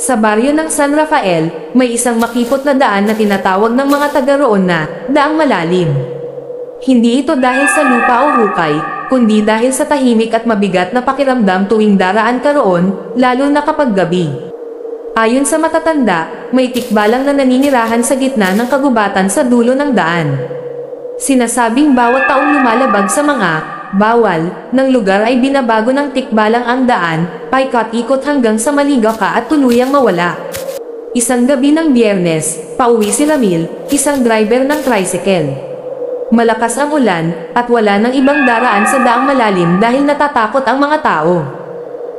Sa baryo ng San Rafael, may isang makipot na daan na tinatawag ng mga taga roon na Daang Malalim. Hindi ito dahil sa lupa o hukay, kundi dahil sa tahimik at mabigat na pakiramdam tuwing daraan ka roon, lalo na kapag gabi. Ayon sa matatanda, may tikbalang na naninirahan sa gitna ng kagubatan sa dulo ng daan. Sinasabing bawat taong lumalabag sa mga bawal ng lugar ay binabago ng tikbalang ang daan, paikot-ikot hanggang sa maligaw ka at tuluyang mawala. Isang gabi ng Biyernes, pauwi si Ramil, isang driver ng tricycle. Malakas ang ulan, at wala nang ibang daraan sa Daang Malalim dahil natatakot ang mga tao.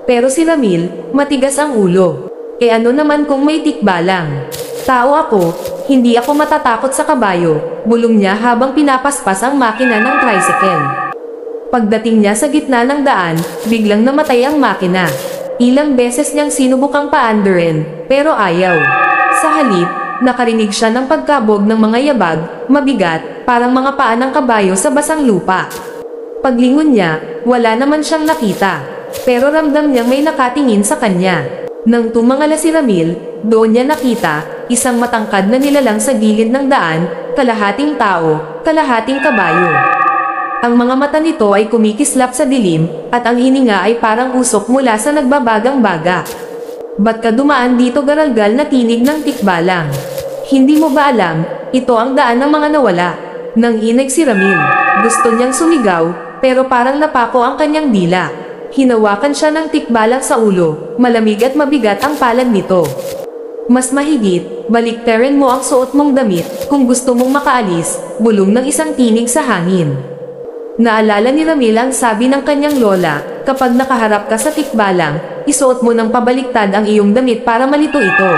Pero si Ramil, matigas ang ulo. E ano naman kung may tikbalang? Tao ako, hindi ako matatakot sa kabayo, bulong niya habang pinapaspas ang makina ng tricycle. Pagdating niya sa gitna ng daan, biglang namatay ang makina. Ilang beses niyang sinubukang paandarin, pero ayaw. Sa halip, nakarinig siya ng pagkabog ng mga yabag, mabigat, parang mga paa ng kabayo sa basang lupa. Paglingon niya, wala naman siyang nakita, pero ramdam niyang may nakatingin sa kanya. Nang tumangala si Ramil, doon niya nakita, isang matangkad na nilalang sa gilid ng daan, kalahating tao, kalahating kabayo. Ang mga mata nito ay kumikislap sa dilim, at ang hininga ay parang usok mula sa nagbabagang baga. Ba't ka dumaan dito, garalgal na tinig ng tikbalang? Hindi mo ba alam, ito ang daan ng mga nawala? Nang inig si Ramil, gusto niyang sumigaw, pero parang napako ang kanyang dila. Hinawakan siya ng tikbalang sa ulo, malamig at mabigat ang palad nito. Mas mahigit, baliktarin mo ang suot mong damit, kung gusto mong makaalis, bulong ng isang tinig sa hangin. Naalala ni Ramil ang sabi ng kanyang lola, kapag nakaharap ka sa tikbalang, isuot mo ng pabaliktad ang iyong damit para malito ito.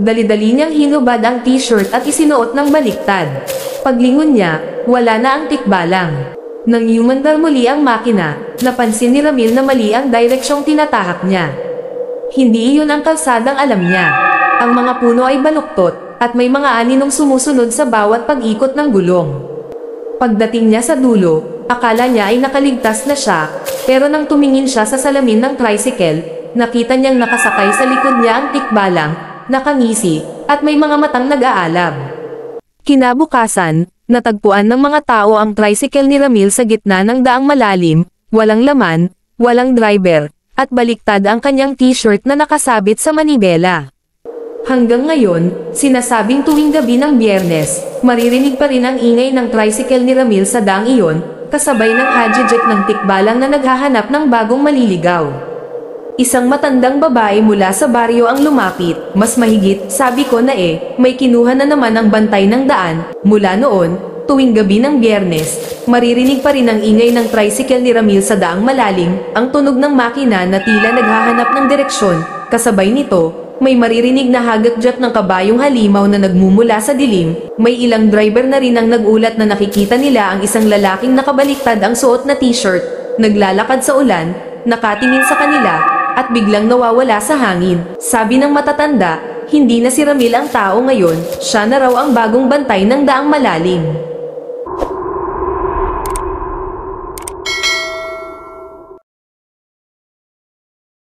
Dali-dali niyang hinubad ang t-shirt at isinuot ng baliktad. Paglingon niya, wala na ang tikbalang. Nang yumandar muli ang makina, napansin ni Ramil na mali ang direksyong tinatahak niya. Hindi iyon ang kalsadang alam niya. Ang mga puno ay baluktot, at may mga aninong sumusunod sa bawat pag-ikot ng gulong. Pagdating niya sa dulo, akala niya ay nakaligtas na siya, pero nang tumingin siya sa salamin ng tricycle, nakita niyang nakasakay sa likod niya ang tikbalang, nakangisi, at may mga matang nag-aalab. Kinabukasan, natagpuan ng mga tao ang tricycle ni Ramil sa gitna ng Daang Malalim, walang laman, walang driver, at baliktad ang kanyang t-shirt na nakasabit sa manibela. Hanggang ngayon, sinasabing tuwing gabi ng Biyernes, maririnig pa rin ang ingay ng tricycle ni Ramil sa daang iyon, kasabay ng hadjejek ng tikbalang na naghahanap ng bagong maliligaw. Isang matandang babae mula sa baryo ang lumapit, mas mahigit, sabi ko na may kinuha na naman ang bantay ng daan. Mula noon, tuwing gabi ng Biyernes, maririnig pa rin ang ingay ng tricycle ni Ramil sa Daang Malalim, ang tunog ng makina na tila naghahanap ng direksyon, kasabay nito, may maririnig na hagakjak ng kabayong halimaw na nagmumula sa dilim. May ilang driver na rin ang nagulat na nakikita nila ang isang lalaking nakabaliktad ang suot na t-shirt, naglalakad sa ulan, nakatingin sa kanila, at biglang nawawala sa hangin. Sabi ng matatanda, hindi na si Ramil ang tao ngayon, siya na raw ang bagong bantay ng Daang Malalim.